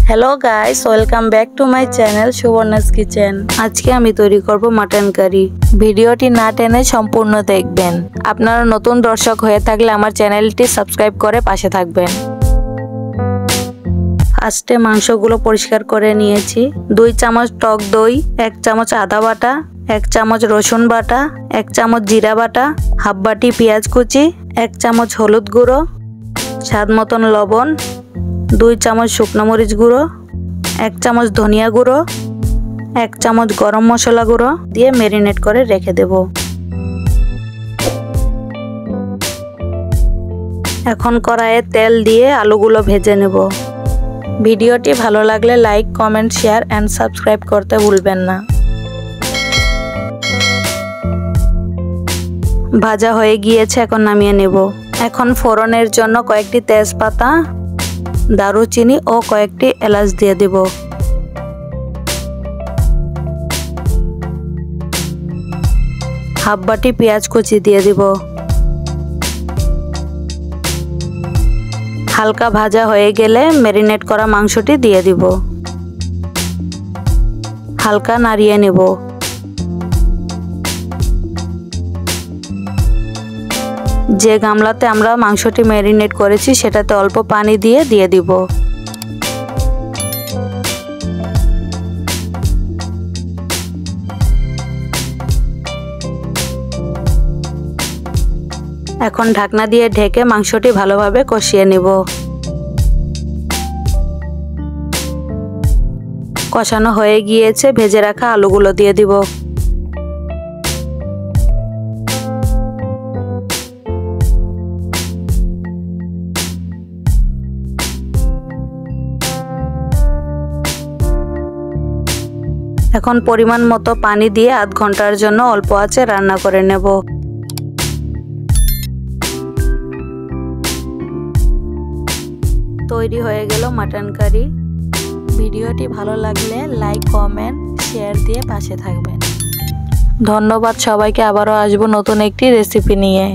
Hello guys, welcome back to my channel Suvarna's kitchen. आज के आमी तैरी करब मटन कारी। ভিডিওটি না টেনে সম্পূর্ণ দেখবেন। আপনারা নতুন দর্শক হয়ে থাকলে আমার চ্যানেলটি সাবস্ক্রাইব করে পাশে থাকবেন। ফার্স্টে মাংসগুলো পরিষ্কার করে নিয়েছি। 2 চামচ টক দই, 1 চামচ আদা বাটা, 1 চামচ রসুন বাটা, 1 চামচ জিরা বাটা, হাফ বাটি পেঁয়াজ কুচি, 1 চামচ হলুদ গুঁড়ো, স্বাদ মতন লবণ, 2 চামচ শুকনো মরিচ গুঁড়ো, 1 চামচ ধনিয়া গুঁড়ো, 1 চামচ গরম মশলা গুঁড়ো দিয়ে ম্যারিনেট করে রেখে দেব। এখন কড়াইয়ে তেল দিয়ে আলুগুলো ভেজে নেব। ভিডিওটি ভালো লাগলে like, comment, share and subscribe করতে ভুলবেন না। ভাজা হয়ে গিয়েছে, এখন নামিয়ে নেব। এখন ফোড়নের জন্য কয়েকটি তেজপাতা, দারুচিনি ও কয়েকটি এলাচ দিয়ে দেব। হাফ বাটি পেঁয়াজ কুচি দিয়ে দিব। হালকা ভাজা হয়ে গেলে ম্যারিনেট করা মাংসটি দিয়ে দিব। হালকা নাড়িয়ে নেব। যে গামলাতে আমরা মাংসটি ম্যারিনেট করেছি সেটাতে অল্প পানি দিয়ে দিব। এখন ঢাকনা দিয়ে ঢেকে মাংসটি ভালোভাবে কষিয়ে নেব। কষানো হয়ে গিয়েছে, ভেজে রাখা আলুগুলো দিয়ে দিব। এখন পরিমাণ মতো পানি দিয়ে আধ ঘন্টার জন্য অল্প আঁচে রান্না করে নেব। তৈরি হয়ে গেল মাটন কারি। ভিডিওটি ভালো লাগলে লাইক, কমেন্ট, শেয়ার দিয়ে পাশে থাকবেন। ধন্যবাদ সবাইকে। আবারও আসবো নতুন একটি রেসিপি নিয়ে।